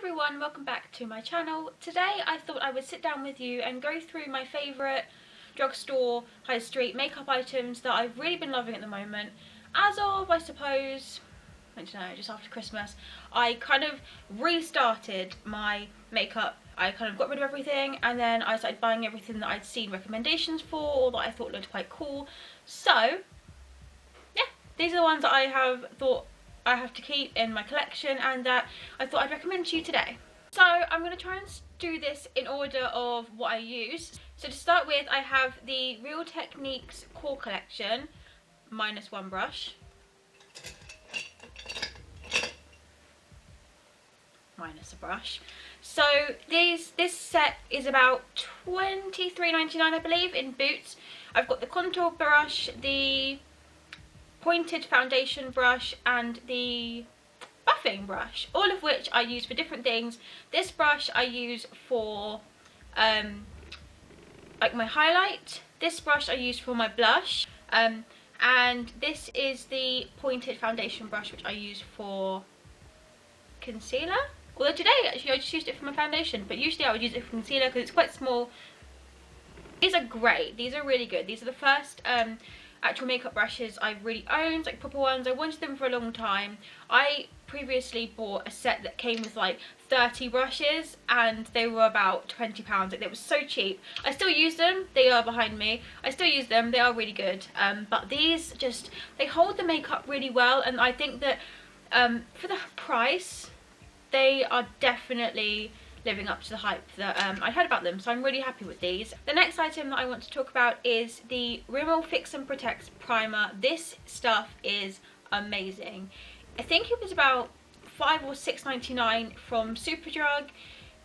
everyone, welcome back to my channel. Today I thought I would sit down with you and go through my favourite drugstore high street makeup items that I've really been loving at the moment. As of, I suppose, I don't know, just after Christmas, I kind of restarted my makeup. I kind of got rid of everything and then I started buying everything that I'd seen recommendations for or that I thought looked quite cool. So yeah, these are the ones that I have thought I have to keep in my collection and that I thought I'd recommend to you today. So I'm going to try and do this in order of what I use. So to start with, I have the Real Techniques Core Collection minus one brush. Minus a brush. So this set is about $23.99 I believe in Boots. I've got the contour brush, the pointed foundation brush and the buffing brush, all of which I use for different things. This brush I use for like my highlight, this brush I use for my blush, and this is the pointed foundation brush which I use for concealer. Although today actually I just used it for my foundation, but usually I would use it for concealer because it's quite small. These are great, these are really good. These are the first actual makeup brushes I've really owned, like proper ones. I wanted them for a long time. I previously bought a set that came with like 30 brushes and they were about £20. Like, they were so cheap. I still use them, they are behind me. I still use them, they are really good. But these just, they hold the makeup really well, and I think that for the price, they are definitely living up to the hype that I heard about them, so I'm really happy with these. The next item that I want to talk about is the Rimmel Fix and Protect Primer. This stuff is amazing. I think it was about $5 or $6.99 from Superdrug.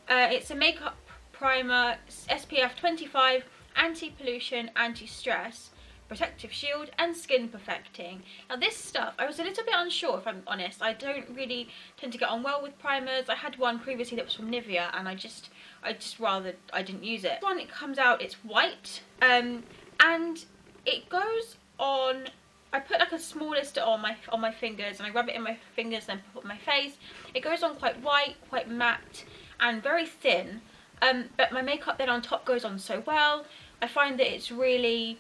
It's a makeup primer, SPF 25, anti-pollution, anti-stress, protective shield and skin perfecting. Now this stuff, I was a little bit unsure if I'm honest. I don't really tend to get on well with primers. I had one previously that was from Nivea and I just rather I didn't use it. This one, it comes out, it's white, and it goes on, I put like a small list on my fingers and I rub it in my fingers then put it on my face. It goes on quite white, quite matte and very thin, but my makeup then on top goes on so well. I find that it's really,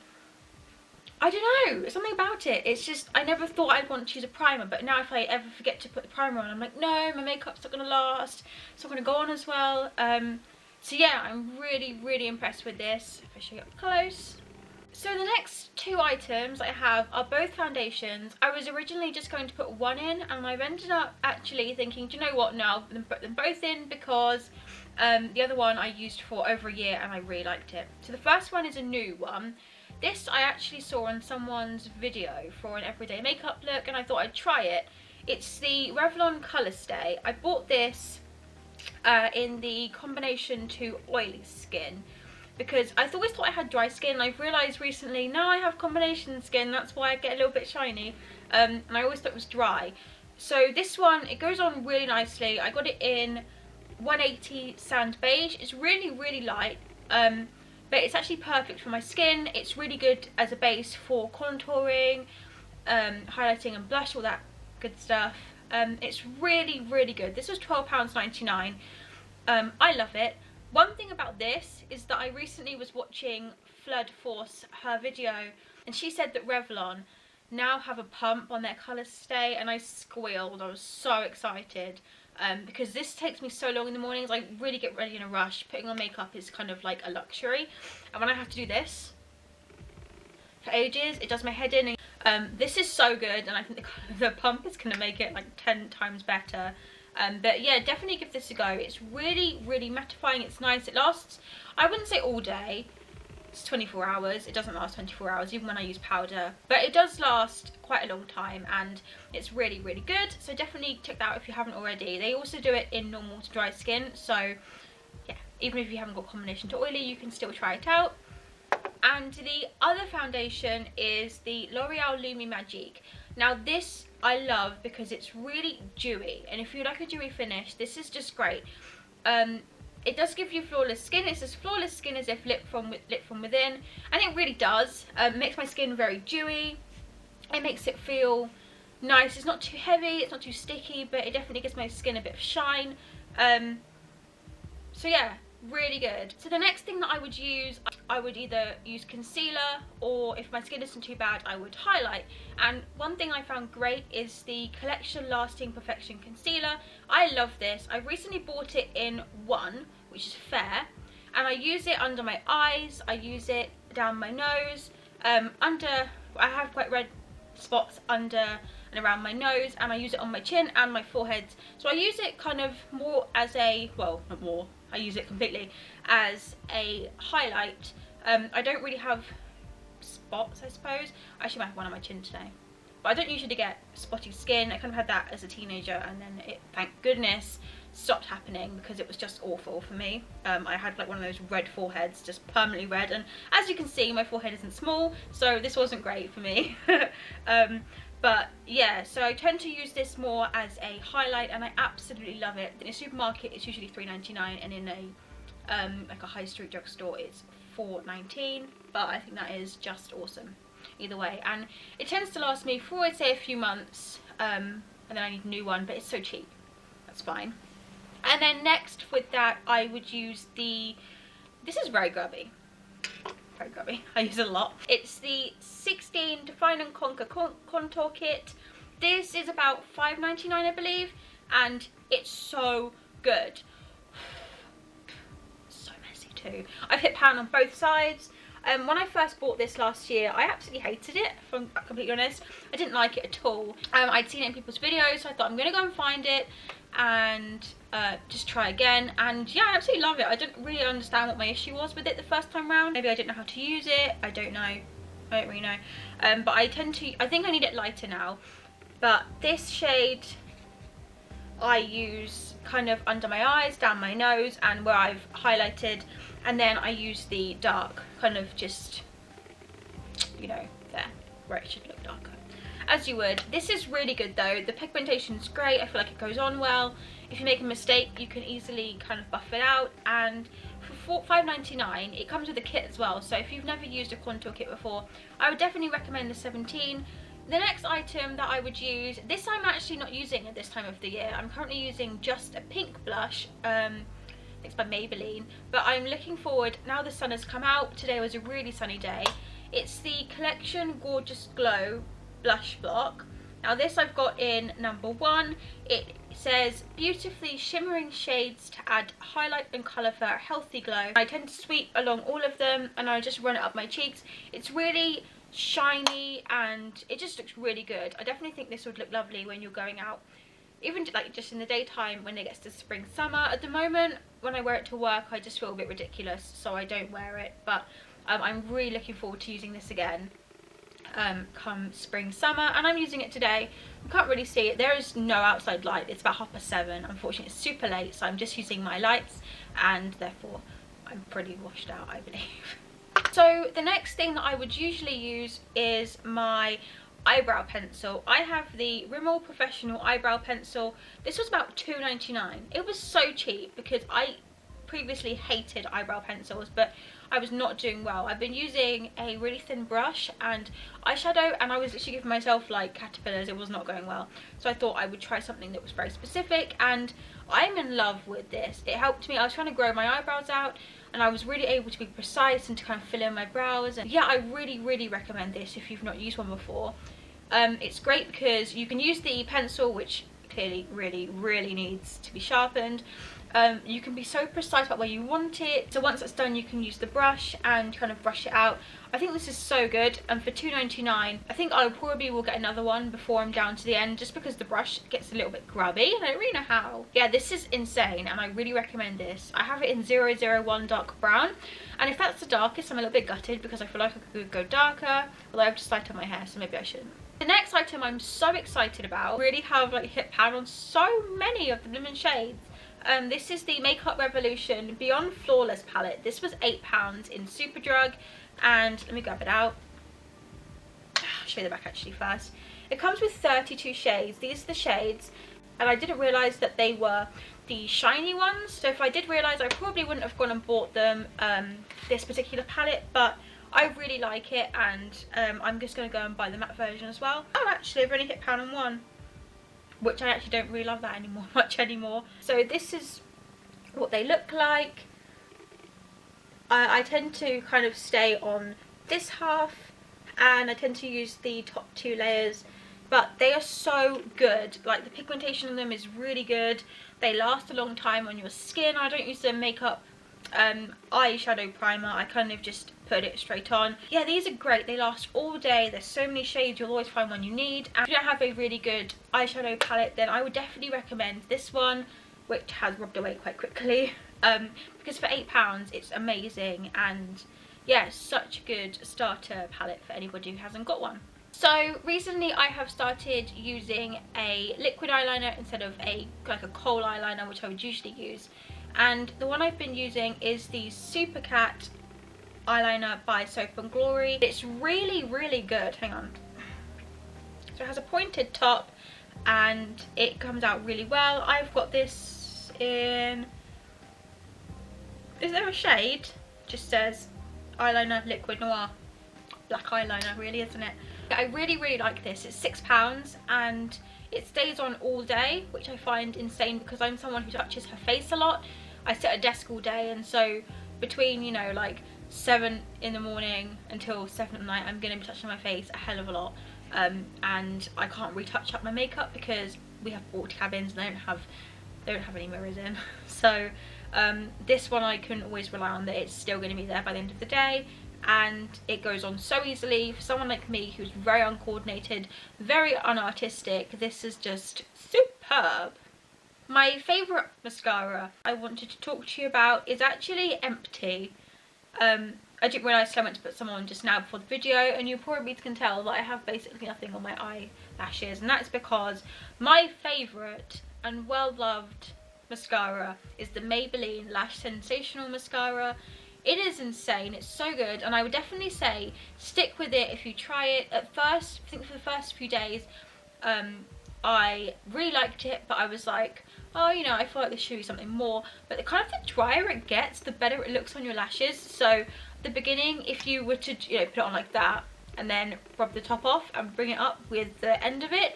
I don't know, something about it. It's just, I never thought I'd want to use a primer, but now if I ever forget to put the primer on, I'm like, no, my makeup's not going to last, it's not going to go on as well. So yeah, I'm really impressed with this. If I show you up close. So the next two items I have are both foundations. I was originally just going to put one in and I've ended up actually thinking, do you know what, no, I'll put them both in because the other one I used for over a year and I really liked it. So the first one is a new one. This I actually saw on someone's video for an everyday makeup look and I thought I'd try it. It's the Revlon Colour Stay. I bought this in the combination to oily skin because I always thought I had dry skin. I've realised recently, no, I have combination skin, that's why I get a little bit shiny, and I always thought it was dry. So this one, it goes on really nicely. I got it in 180 Sand Beige. It's really light. But it's actually perfect for my skin. It's really good as a base for contouring, highlighting and blush, all that good stuff. It's really good. This was £12.99. I love it. One thing about this is that I recently was watching Flood Force, her video, and she said that Revlon now have a pump on their Colour Stay, and I squealed. I was so excited. Because this takes me so long in the mornings. I really get ready in a rush. Putting on makeup is kind of like a luxury, and when I have to do this for ages, it does my head in. This is so good, and I think the pump is going to make it like 10 times better. But yeah, definitely give this a go. It's really mattifying. It's nice. It lasts, I wouldn't say all day. It's 24 hours. It doesn't last 24 hours even when I use powder, but it does last quite a long time and it's really good. So definitely check that out if you haven't already. They also do it in normal to dry skin, so yeah, even if you haven't got combination to oily, you can still try it out. And the other foundation is the L'Oreal Lumi Magique. Now this I love because it's really dewy, and if you like a dewy finish, this is just great. It does give you flawless skin. It's as flawless skin as if lit from within, and it really does. It makes my skin very dewy. It makes it feel nice. It's not too heavy, it's not too sticky, but it definitely gives my skin a bit of shine. So yeah, really good. So the next thing that I would use, I would either use concealer, or if my skin isn't too bad, I would highlight. And one thing I found great is the Collection Lasting Perfection Concealer. I love this. I recently bought it in one, which is fair, and I use it under my eyes, I use it down my nose, under, I have quite red spots under and around my nose, and I use it on my chin and my forehead. So I use it kind of more as a, well, not more, I use it completely as a highlight. I don't really have spots, I suppose. I actually might have one on my chin today, but I don't usually get spotty skin. I kind of had that as a teenager, and then it, thank goodness, stopped happening because it was just awful for me. I had like one of those red foreheads, just permanently red, and as you can see, my forehead isn't small, so this wasn't great for me. But yeah, so I tend to use this more as a highlight, and I absolutely love it. In a supermarket it's usually £3.99, and in a like a high street drugstore it's £4.19, but I think that is just awesome either way, and it tends to last me for, I'd say, a few months, and then I need a new one, but it's so cheap, that's fine. And then next with that, I would use the, this is very grubby, I use it a lot. It's the 16 Define and Conquer Contour Kit. This is about £5.99, I believe, and it's so good. So messy too. I've hit pan on both sides. When I first bought this last year, I absolutely hated it, if I'm completely honest. I didn't like it at all. I'd seen it in people's videos, so I thought I'm going to go and find it and just try again. And yeah, I absolutely love it. I didn't really understand what my issue was with it the first time round. Maybe I didn't know how to use it. I don't know. I don't really know. But I think I need it lighter now. But this shade I use kind of under my eyes, down my nose, and where I've highlighted, and then I use the dark kind of just, you know, there where it should look darker, as you would. This is really good though. The pigmentation is great. I feel like it goes on well. If you make a mistake, you can easily kind of buff it out, and for £5.99 it comes with a kit as well. So if you've never used a contour kit before, I would definitely recommend the 17. The next item that I would use, this I'm actually not using at this time of the year. I'm currently using just a pink blush. It's by Maybelline, but I'm looking forward, now the sun has come out, today was a really sunny day. It's the Collection Gorgeous Glow Blush Block. Now this I've got in number 1. It says beautifully shimmering shades to add highlight and colour for a healthy glow. I tend to sweep along all of them, and I just run it up my cheeks. It's really shiny and it just looks really good. I definitely think this would look lovely when you're going out, even like just in the daytime when it gets to spring summer. At the moment when I wear it to work I just feel a bit ridiculous, so I don't wear it, but I'm really looking forward to using this again come spring summer, and I'm using it today. You can't really see it, there is no outside light, it's about 7:30. Unfortunately it's super late, so I'm just using my lights, and therefore I'm pretty washed out, I believe. So the next thing that I would usually use is my eyebrow pencil. I have the Rimmel Professional Eyebrow Pencil. This was about £2.99. It was so cheap because I previously hated eyebrow pencils, but I was not doing well. I've been using a really thin brush and eyeshadow, and I was literally giving myself like caterpillars. It was not going well, so I thought I would try something that was very specific, and I'm in love with this. It helped me. I was trying to grow my eyebrows out, and I was really able to be precise and to kind of fill in my brows. And yeah, I really recommend this if you've not used one before. It's great because you can use the pencil, which clearly really needs to be sharpened. You can be so precise about where you want it, so once that's done you can use the brush and kind of brush it out. I think this is so good, and for £2.99 I think I probably will get another one before I'm down to the end, just because the brush gets a little bit grubby and I don't really know how. Yeah, this is insane and I really recommend this. I have it in 001 dark brown, and if that's the darkest I'm a little bit gutted because I feel like I could go darker, although I've just lightened my hair so maybe I shouldn't. The next item I'm so excited about, really have like hit pan on so many of the blooming shades. This is the Makeup Revolution Beyond Flawless palette. This was £8 in Superdrug, and let me grab it out. I'll show you the back actually first. It comes with 32 shades. These are the shades, and I didn't realise that they were the shiny ones, so if I did realise I probably wouldn't have gone and bought them this particular palette, but I really like it, and I'm just going to go and buy the matte version as well. Oh, actually I've only hit pan on one. which I actually don't really love that much anymore. So this is what they look like. I tend to kind of stay on this half, and I tend to use the top 2 layers, but they are so good. Like, the pigmentation on them is really good. They last a long time on your skin. I don't use the makeup eyeshadow primer. I kind of just put it straight on. Yeah, these are great. They last all day. There's so many shades, you'll always find one you need. And if you don't have a really good eyeshadow palette, then I would definitely recommend this one, which has rubbed away quite quickly. Because for £8 it's amazing, and yeah, it's such a good starter palette for anybody who hasn't got one. So recently I have started using a liquid eyeliner instead of like a kohl eyeliner, which I would usually use. And the one I've been using is the Super Cat eyeliner by Soap and Glory. It's really, really good. Hang on. So it has a pointed top and it comes out really well. I've got this in... Is there a shade? Just says eyeliner liquid noir. Black eyeliner, really, isn't it? I really, really like this. It's £6 and it stays on all day, which I find insane because I'm someone who touches her face a lot. I sit at a desk all day, and so between, you know, like 7 in the morning until 7 at night, I'm going to be touching my face a hell of a lot. And I can't retouch up my makeup because we have 40 cabins and they don't have any mirrors in. So this one I can always rely on that it's still going to be there by the end of the day, and it goes on so easily. For someone like me who's very uncoordinated, very unartistic, this is just superb. My favourite mascara I wanted to talk to you about is actually Empty. I didn't realise I meant to put some on just now before the video, and you probably can tell that I have basically nothing on my eyelashes, and that's because my favourite and well-loved mascara is the Maybelline Lash Sensational Mascara. It is insane, it's so good, and I would definitely say stick with it if you try it. At first, I think for the first few days, I really liked it, but I was like, oh, you know, I feel like there should be something more. But the kind of the drier it gets, the better it looks on your lashes. So at the beginning, if you were to, you know, put it on like that and then rub the top off and bring it up with the end of it,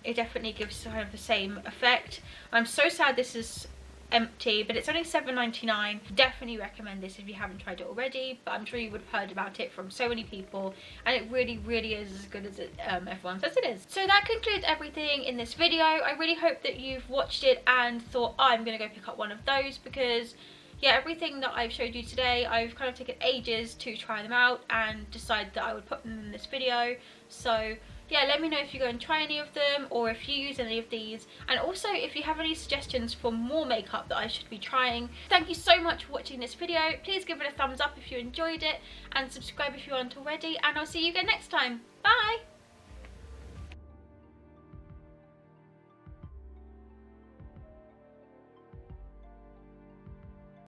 it definitely gives kind of the same effect. I'm so sad this is empty, but it's only £7.99. Definitely recommend this if you haven't tried it already, but I'm sure you would have heard about it from so many people, and it really, really is as good as everyone says it is. So that concludes everything in this video. I really hope that you've watched it and thought, oh, I'm gonna go pick up one of those, because yeah, everything that I've showed you today, I've kind of taken ages to try them out and decide that I would put them in this video. So yeah, let me know if you go and try any of them, or if you use any of these, and also if you have any suggestions for more makeup that I should be trying. Thank you so much for watching this video. Please give it a thumbs up if you enjoyed it, and subscribe if you aren't already, and I'll see you again next time. Bye!